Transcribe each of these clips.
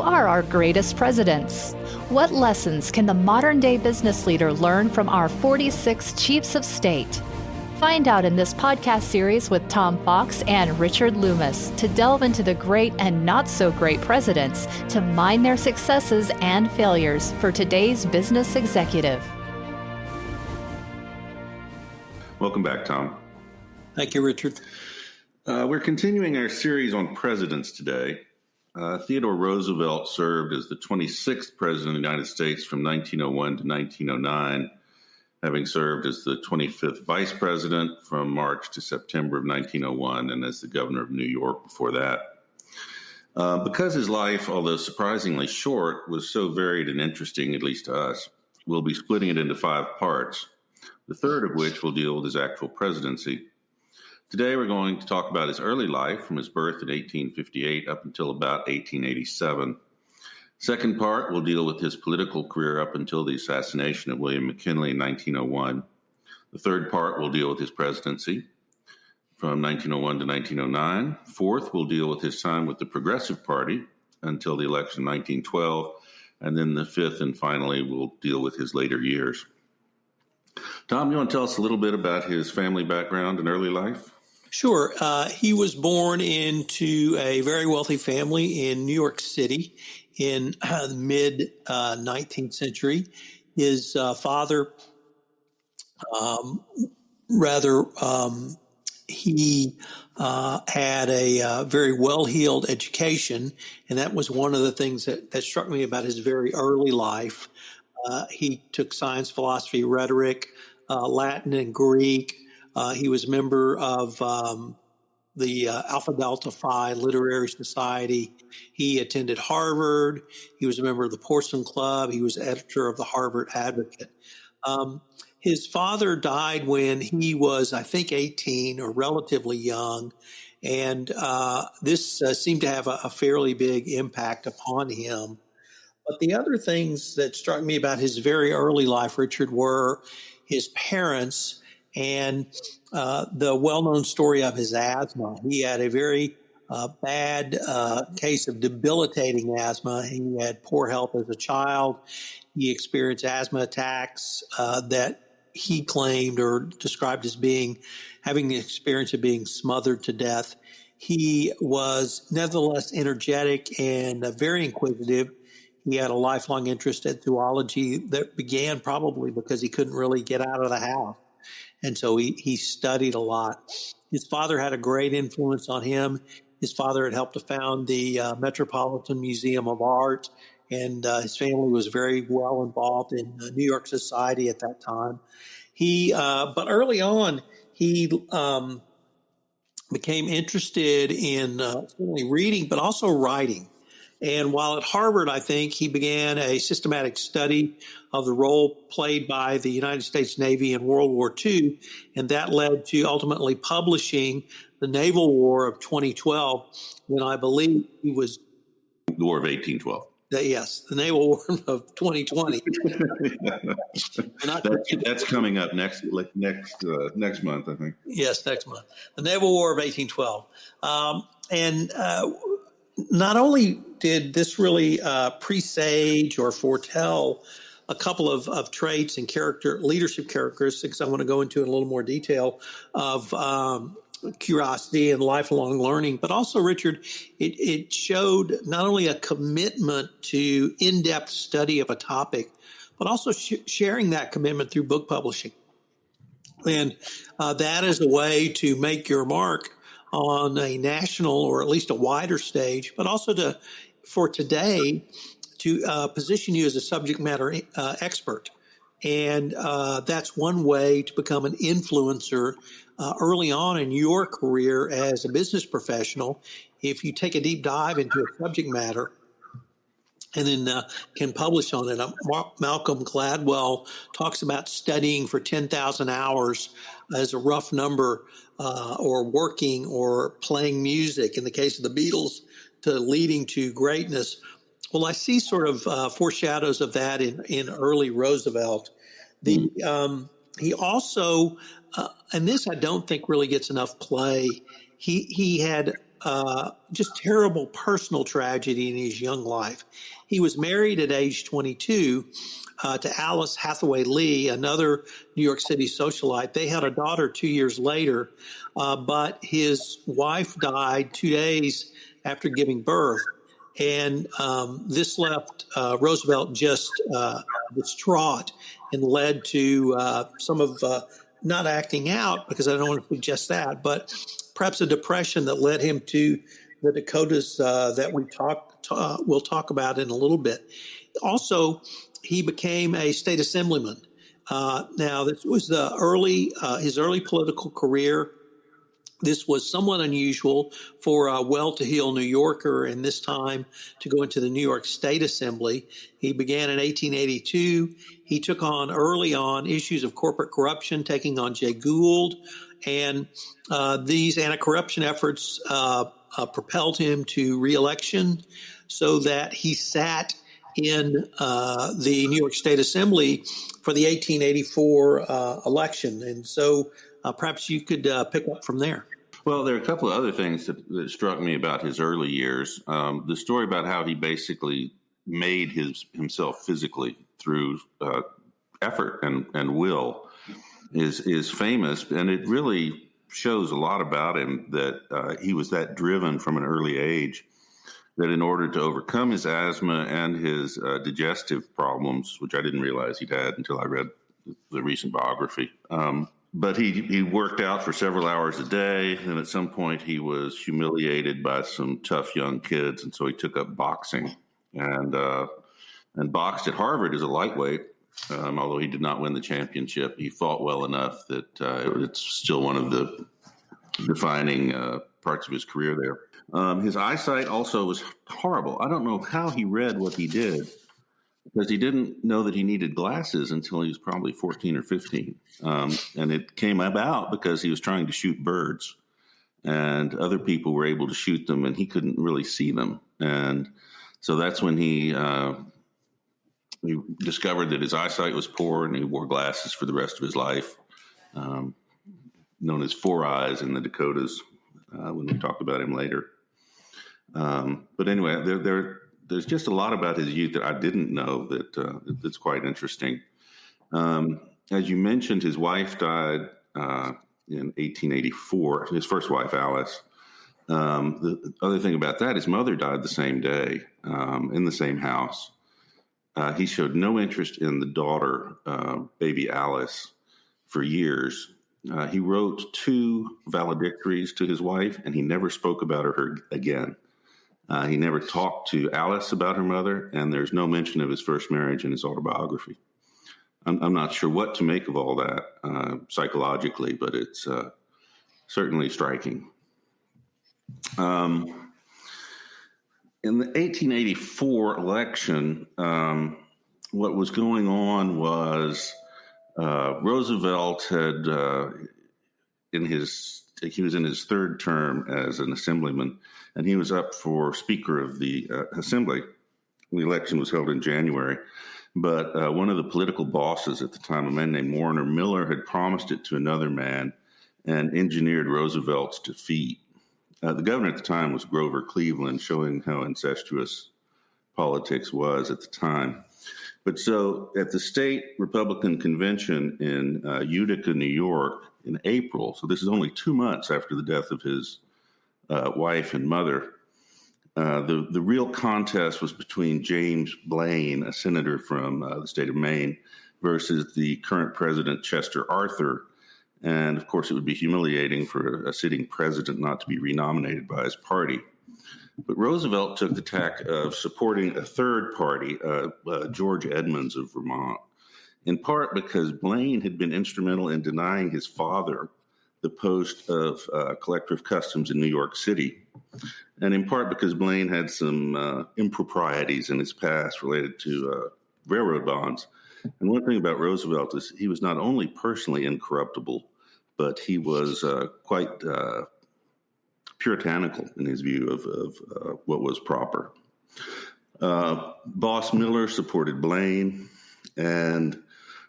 are our greatest presidents? What lessons can the modern-day business leader learn from our 46 chiefs of state? Find out in this podcast series with Tom Fox and Richard Lummis to delve into the great and not-so-great presidents to mine their successes and failures for today's business executive. Welcome back, Tom. Thank you, Richard. We're continuing our series on presidents today. Theodore Roosevelt served as the 26th President of the United States from 1901 to 1909, having served as the 25th Vice President from March to September of 1901 and as the Governor of New York before that. Because his life, although surprisingly short, was so varied and interesting, at least to us, we'll be splitting it into 5 parts, the third of which will deal with his actual presidency. Today, we're going to talk about his early life from his birth in 1858 up until about 1887. Second part will deal with his political career up until the assassination of William McKinley in 1901. The third part will deal with his presidency from 1901 to 1909. Fourth will deal with his time with the Progressive Party until the election of 1912. And then the fifth and finally will deal with his later years. Tom, you want to tell us a little bit about his family background and early life? Sure. He was born into a very wealthy family in New York City in the mid-19th century. His father, he had a very well-heeled education, and that was one of the things that struck me about his very early life. He took science, philosophy, rhetoric, Latin, and Greek. He was a member of the Alpha Delta Phi Literary Society. He attended Harvard. He was a member of the Porcelain Club. He was editor of the Harvard Advocate. His father died when he was, I think, 18 or relatively young. And this seemed to have a fairly big impact upon him. But the other things that struck me about his very early life, Richard, were his parents and the well-known story of his asthma. He had a very bad case of debilitating asthma. He had poor health as a child. He experienced asthma attacks that he claimed or described as having the experience of being smothered to death. He was nevertheless energetic and very inquisitive. He had a lifelong interest in zoology that began probably because he couldn't really get out of the house. And so he studied a lot. His father had a great influence on him. His father had helped to found the Metropolitan Museum of Art, and his family was very well involved in New York society at that time. But early on, he became interested in certainly reading, but also writing. And while at Harvard, I think he began a systematic study of the role played by the United States Navy in World War II, and that led to ultimately publishing the Naval War of 2012, when I believe he was... The War of 1812. Yes, the Naval War of 2020. That's coming up next month, I think. Yes, next month. The Naval War of 1812. Not only did this really presage or foretell a couple of traits and leadership characteristics I want to go into in a little more detail of curiosity and lifelong learning, but also, Richard, it showed not only a commitment to in-depth study of a topic, but also sharing that commitment through book publishing. And that is a way to make your mark on a national or at least a wider stage, but also for today to position you as a subject matter expert. And that's one way to become an influencer early on in your career as a business professional. If you take a deep dive into a subject matter and then can publish on it. Malcolm Gladwell talks about studying for 10,000 hours as a rough number, or working or playing music, in the case of the Beatles, to leading to greatness. Well, I see sort of foreshadows of that in early Roosevelt. He also, and this I don't think really gets enough play, he had just terrible personal tragedy in his young life. He was married at age 22 to Alice Hathaway Lee, another New York City socialite. They had a daughter 2 years later, but his wife died 2 days after giving birth. And this left Roosevelt just distraught and led to some of not acting out, because I don't want to suggest that, but perhaps a depression that led him to the Dakotas that we'll talk about in a little bit. Also, he became a state assemblyman. Now, this was his early political career. This was somewhat unusual for a well-to-heel New Yorker in this time to go into the New York State Assembly. He began in 1882. He took on early on issues of corporate corruption, taking on Jay Gould, and these anti-corruption efforts propelled him to re-election, so that he sat in the New York State Assembly for the 1884 election. And so perhaps you could pick up from there. Well, there are a couple of other things that struck me about his early years. The story about how he basically made himself physically through effort and will is famous, and it really shows a lot about him, that he was that driven from an early age, that in order to overcome his asthma and his digestive problems, which I didn't realize he'd had until I read the recent biography, but he worked out for several hours a day, and at some point he was humiliated by some tough young kids, and so he took up boxing and boxed at Harvard as a lightweight. Although he did not win the championship, he fought well enough that it's still one of the defining parts of his career there. His eyesight also was horrible. I don't know how he read what he did, because he didn't know that he needed glasses until he was probably 14 or 15. And it came about because he was trying to shoot birds, and other people were able to shoot them, and he couldn't really see them. And so that's when he discovered that his eyesight was poor, and he wore glasses for the rest of his life, known as forays in the Dakotas, when we talk about him later. But anyway, there's just a lot about his youth that I didn't know that's quite interesting. As you mentioned, his wife died in 1884, his first wife, Alice. The other thing about that, his mother died the same day in the same house. He showed no interest in the daughter, baby Alice, for years. He wrote 2 valedictories to his wife, and he never spoke about her again. He never talked to Alice about her mother, and there's no mention of his first marriage in his autobiography. I'm not sure what to make of all that psychologically, but it's certainly striking. In the 1884 election, what was going on was Roosevelt had, he was in his third term as an assemblyman, and he was up for Speaker of the Assembly. The election was held in January, but one of the political bosses at the time, a man named Warner Miller, had promised it to another man and engineered Roosevelt's defeat. The governor at the time was Grover Cleveland, showing how incestuous politics was at the time. But so at the state Republican convention in Utica, New York, in April, so this is only 2 months after the death of his wife and mother, the real contest was between James Blaine, a senator from the state of Maine, versus the current president, Chester Arthur. And, of course, it would be humiliating for a sitting president not to be renominated by his party. But Roosevelt took the tack of supporting a third party, George Edmunds of Vermont, in part because Blaine had been instrumental in denying his father the post of collector of customs in New York City, and in part because Blaine had some improprieties in his past related to railroad bonds. And one thing about Roosevelt is he was not only personally incorruptible, but he was quite puritanical in his view of what was proper. Boss Miller supported Blaine, and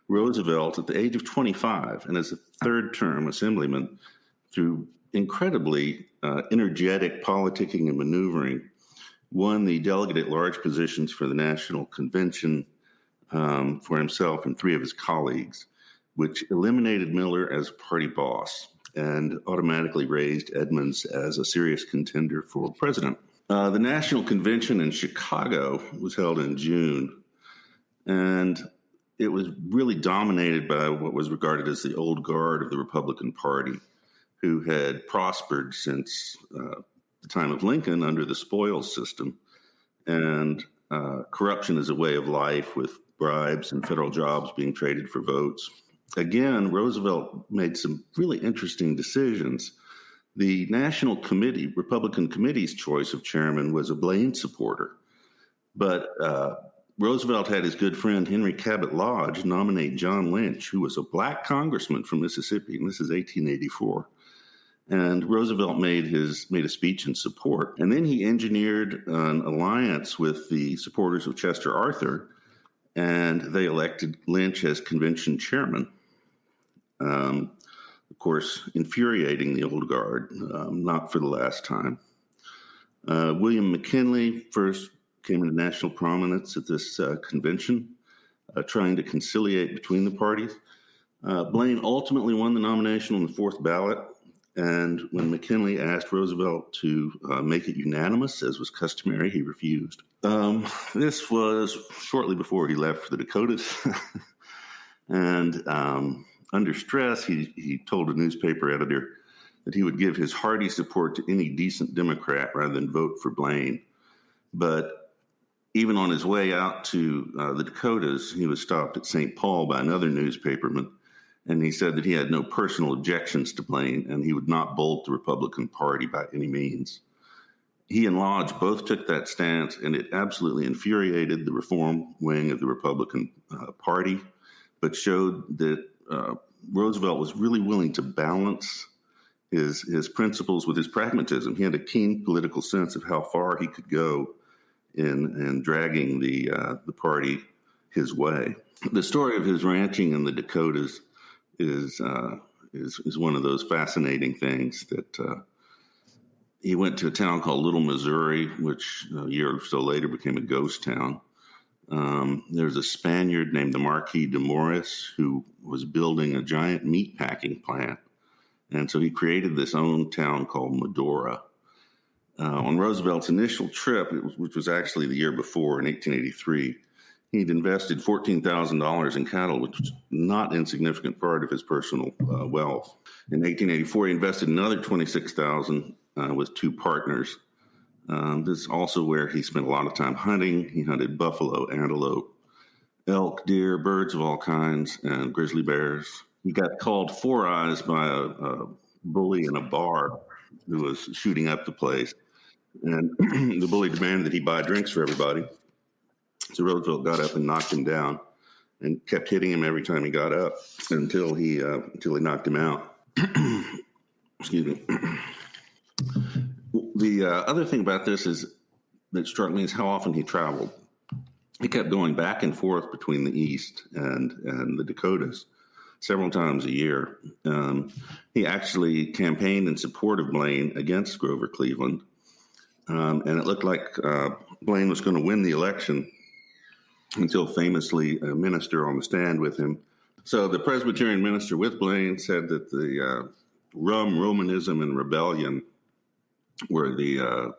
Roosevelt, at the age of 25, and as a third-term assemblyman, through incredibly energetic politicking and maneuvering, won the delegate at large positions for the National Convention for himself and three of his colleagues, which eliminated Miller as party boss and automatically raised Edmunds as a serious contender for president. The National Convention in Chicago was held in June, and it was really dominated by what was regarded as the old guard of the Republican Party, who had prospered since the time of Lincoln under the spoils system, and corruption is a way of life with bribes and federal jobs being traded for votes. Again, Roosevelt made some really interesting decisions. The National Committee, Republican Committee's choice of chairman was a Blaine supporter, but Roosevelt had his good friend Henry Cabot Lodge nominate John Lynch, who was a black congressman from Mississippi, and this is 1884. And Roosevelt made a speech in support. And then he engineered an alliance with the supporters of Chester Arthur, and they elected Lynch as convention chairman. Of course, infuriating the old guard, not for the last time. William McKinley first came into national prominence at this convention, trying to conciliate between the parties. Blaine ultimately won the nomination on the fourth ballot, and when McKinley asked Roosevelt to make it unanimous, as was customary, he refused. This was shortly before he left for the Dakotas, and under stress, he told a newspaper editor that he would give his hearty support to any decent Democrat rather than vote for Blaine. But even on his way out to the Dakotas, he was stopped at St. Paul by another newspaperman, and he said that he had no personal objections to Blaine, and he would not bolt the Republican Party by any means. He and Lodge both took that stance, and it absolutely infuriated the reform wing of the Republican Party, but showed that Roosevelt was really willing to balance his principles with his pragmatism. He had a keen political sense of how far he could go in dragging the party his way. The story of his ranching in the Dakotas is one of those fascinating things that he went to a town called Little Missouri, which a year or so later became a ghost town. There's a Spaniard named the Marquis de Morris who was building a giant meat packing plant. And so he created this own town called Medora. On Roosevelt's initial trip, which was actually the year before in 1883, he'd invested $14,000 in cattle, which was not an insignificant part of his personal wealth. In 1884, he invested another $26,000 with two partners. This is also where he spent a lot of time hunting. He hunted buffalo, antelope, elk, deer, birds of all kinds, and grizzly bears. He got called Four Eyes by a bully in a bar who was shooting up the place. And the bully demanded that he buy drinks for everybody. So Roosevelt got up and knocked him down and kept hitting him every time he got up until he knocked him out. Excuse me. The other thing about this that struck me is how often he traveled. He kept going back and forth between the East and the Dakotas several times a year. He actually campaigned in support of Blaine against Grover Cleveland, and it looked like Blaine was going to win the election until famously a minister on the stand with him. So the Presbyterian minister with Blaine said that the rum, Romanism, and rebellion were the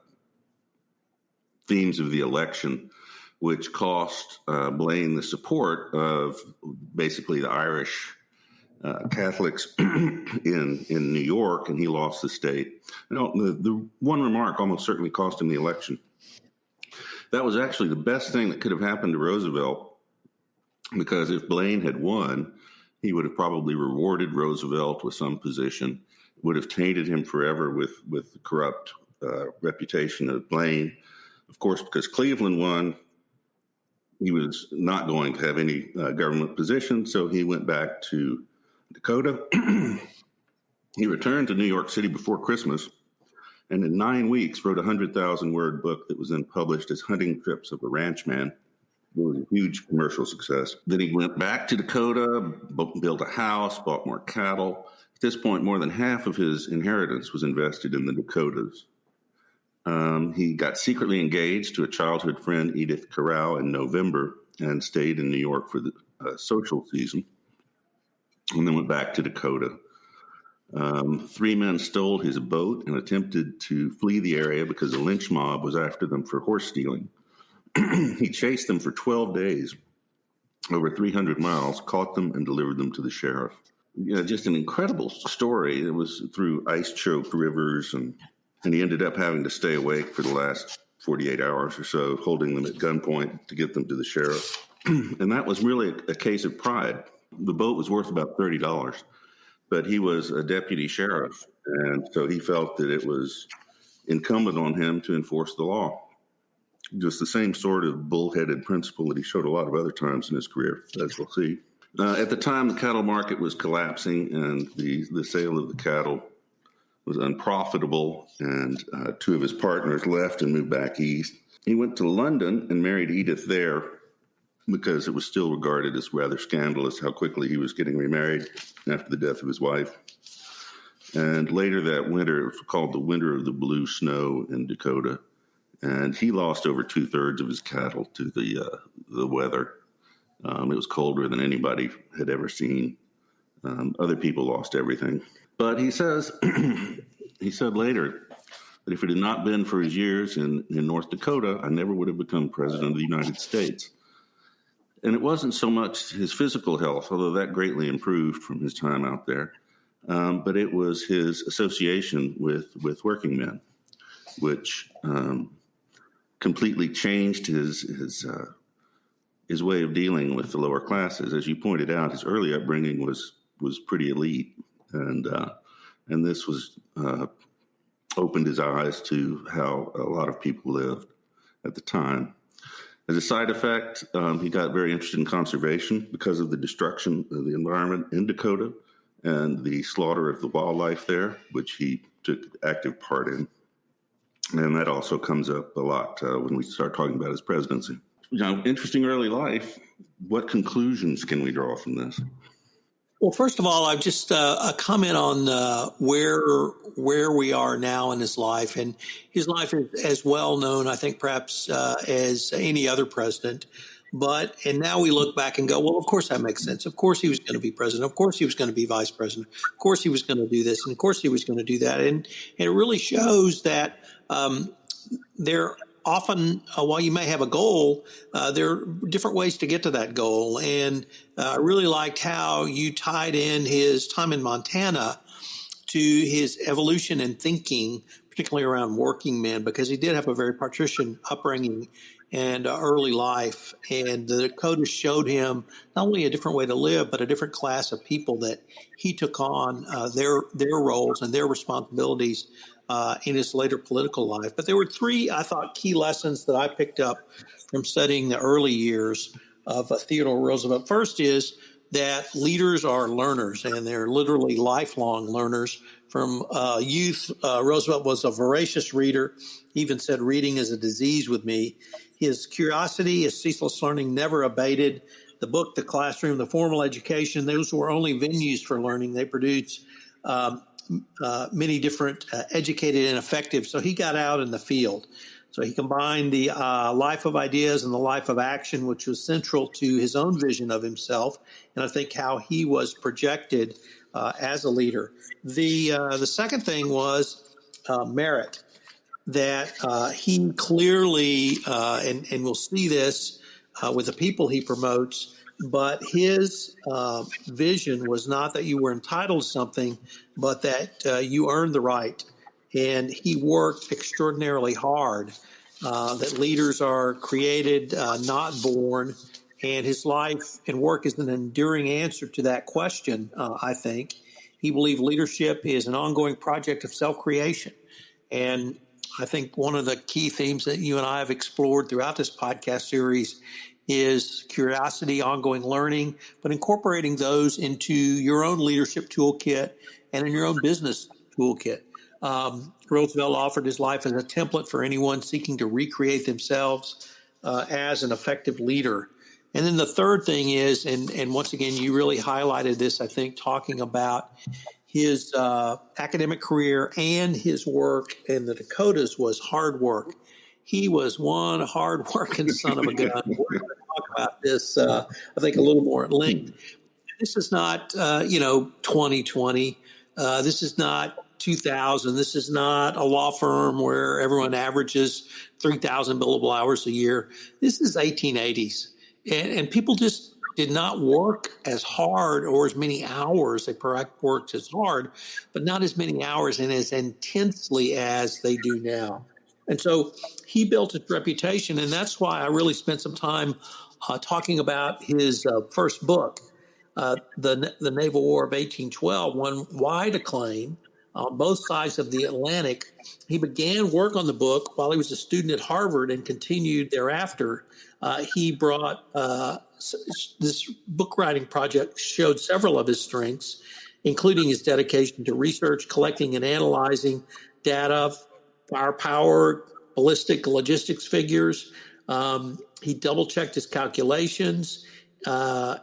themes of the election, which cost Blaine the support of basically the Irish Catholics in New York, and he lost the state. The one remark almost certainly cost him the election. That was actually the best thing that could have happened to Roosevelt, because if Blaine had won, he would have probably rewarded Roosevelt with some position, would have tainted him forever with the corrupt reputation of Blaine. Of course, because Cleveland won, he was not going to have any government position, so he went back to Dakota. He returned to New York City before Christmas, and in 9 weeks wrote a 100,000-word book that was then published as Hunting Trips of a Ranchman. It was a huge commercial success. Then he went back to Dakota, built a house, bought more cattle, At this point, more than half of his inheritance was invested in the Dakotas. He got secretly engaged to a childhood friend, Edith Corral, in November and stayed in New York for the social season, and then went back to Dakota. 3 men stole his boat and attempted to flee the area because a lynch mob was after them for horse stealing. He chased them for 12 days, over 300 miles, caught them, and delivered them to the sheriff. Just an incredible story. It was through ice-choked rivers, and he ended up having to stay awake for the last 48 hours or so, holding them at gunpoint to get them to the sheriff. And that was really a case of pride. The boat was worth about $30, but he was a deputy sheriff, and so he felt that it was incumbent on him to enforce the law. Just the same sort of bullheaded principle that he showed a lot of other times in his career, as we'll see. At the time, the cattle market was collapsing, and the sale of the cattle was unprofitable, and 2 of his partners left and moved back east. He went to London and married Edith there because it was still regarded as rather scandalous how quickly he was getting remarried after the death of his wife. And later that winter, it was called the Winter of the Blue Snow in Dakota, and he lost over 2/3 of his cattle to the weather. It was colder than anybody had ever seen. Other people lost everything. But he says, he said later that if it had not been for his years in North Dakota, I never would have become president of the United States. And it wasn't so much his physical health, although that greatly improved from his time out there, but it was his association with working men, which completely changed his way of dealing with the lower classes. As you pointed out, his early upbringing was pretty elite. And this was opened his eyes to how a lot of people lived at the time. As a side effect, he got very interested in conservation because of the destruction of the environment in Dakota and the slaughter of the wildlife there, which he took active part in. And that also comes up a lot when we start talking about his presidency. Interesting early life. What conclusions can we draw from this? Well, first of all, I've just a comment on where we are now in his life. And his life is as well known, I think, perhaps as any other president. And now we look back and go, well, of course that makes sense. Of course he was going to be president. Of course he was going to be vice president. Of course he was going to do this. And of course he was going to do that. And it really shows that there often, while you may have a goal, there are different ways to get to that goal. And I really liked how you tied in his time in Montana to his evolution in thinking, particularly around working men, because he did have a very patrician upbringing and early life. And the Dakota showed him not only a different way to live, but a different class of people that he took on their roles and their responsibilities in his later political life. But there were 3, I thought, key lessons that I picked up from studying the early years of Theodore Roosevelt. First is that leaders are learners, and they're literally lifelong learners. From youth, Roosevelt was a voracious reader. He even said, reading is a disease with me. His curiosity, his ceaseless learning never abated. The book, the classroom, the formal education, those were only venues for learning. They produced many different educated and effective. So he got out in the field. So he combined the life of ideas and the life of action, which was central to his own vision of himself, and I think how he was projected as a leader. The second thing was merit, that he clearly, and we'll see this with the people he promotes, but his vision was not that you were entitled to something, but that you earned the right. And he worked extraordinarily hard, that leaders are created, not born. And his life and work is an enduring answer to that question, I think. He believed leadership is an ongoing project of self-creation. And I think one of the key themes that you and I have explored throughout this podcast series is curiosity, ongoing learning, but incorporating those into your own leadership toolkit and in your own business toolkit. Roosevelt offered his life as a template for anyone seeking to recreate themselves as an effective leader. And then the third thing is, and once again, you really highlighted this, I think, talking about his academic career and his work in the Dakotas was hard work. He was one hard-working son of a gun. We're going to talk about this, I think, a little more at length. This is not, 2020. This is not 2000. This is not a law firm where everyone averages 3,000 billable hours a year. This is 1880s. And people just did not work as hard or as many hours. They perhaps worked as hard, but not as many hours and as intensely as they do now. And so he built his reputation, and that's why I really spent some time talking about his first book. The Naval War of 1812 won wide acclaim on both sides of the Atlantic. He began work on the book while he was a student at Harvard and continued thereafter. He brought this book writing project showed several of his strengths, including his dedication to research, collecting and analyzing data, firepower, ballistic logistics figures. He double-checked his calculations.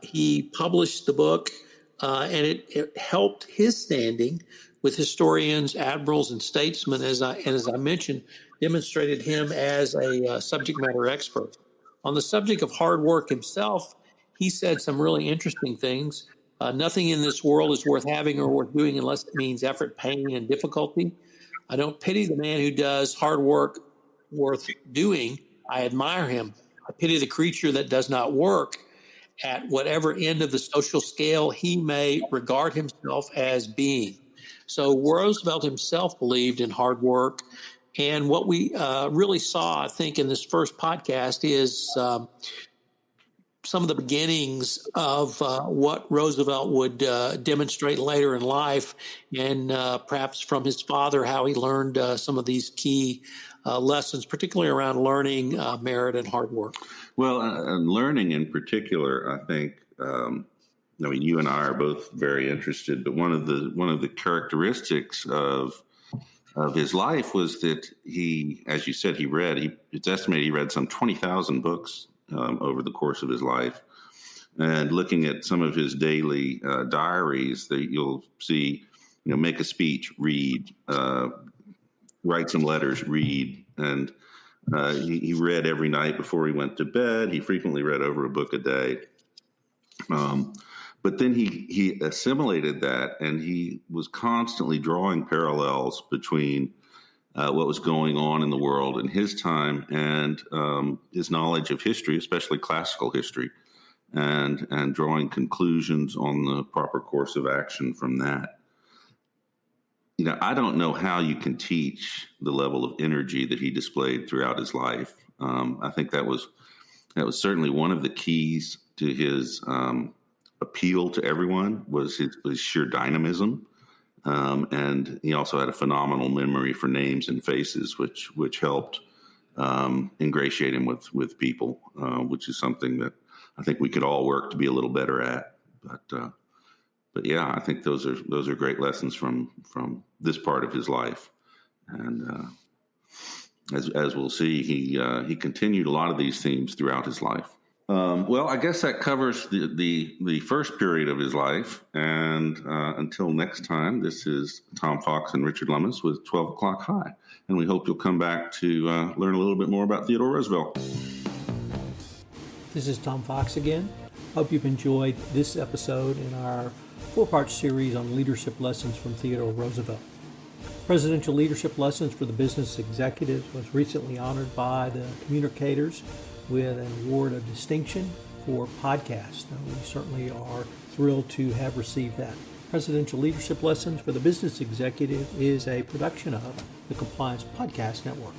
He published the book, and it helped his standing with historians, admirals, and statesmen, as I mentioned, demonstrated him as a subject matter expert. On the subject of hard work himself, he said some really interesting things. Nothing in this world is worth having or worth doing unless it means effort, pain, and difficulty. I don't pity the man who does hard work worth doing. I admire him. I pity the creature that does not work at whatever end of the social scale he may regard himself as being. So Roosevelt himself believed in hard work. And what we really saw, I think, in this first podcast is some of the beginnings of what Roosevelt would demonstrate later in life, and perhaps from his father, how he learned some of these key lessons, particularly around learning, merit, and hard work. Well, and learning in particular, I think, you and I are both very interested, but one of the characteristics of his life was that he, as you said, it's estimated he read some 20,000 books over the course of his life. And looking at some of his daily diaries, that you'll see, make a speech, read, write some letters, read. And he read every night before he went to bed. He frequently read over a book a day. But then he assimilated that, and he was constantly drawing parallels between what was going on in the world in his time and his knowledge of history, especially classical history, and drawing conclusions on the proper course of action from that. I don't know how you can teach the level of energy that he displayed throughout his life. I think that was certainly one of the keys to his appeal to everyone was his sheer dynamism. And he also had a phenomenal memory for names and faces, which helped ingratiate him with people, which is something that I think we could all work to be a little better at. But yeah, I think those are great lessons from this part of his life. And as we'll see, he continued a lot of these themes throughout his life. Well, I guess that covers the first period of his life. And until next time, this is Tom Fox and Richard Lummis with 12 O'Clock High. And we hope you'll come back to learn a little bit more about Theodore Roosevelt. This is Tom Fox again. Hope you've enjoyed this episode in our 4-part series on leadership lessons from Theodore Roosevelt. Presidential Leadership Lessons for the Business Executives was recently honored by the Communicators with an award of distinction for podcast. We certainly are thrilled to have received that. Presidential Leadership Lessons for the Business Executive is a production of the Compliance Podcast Network.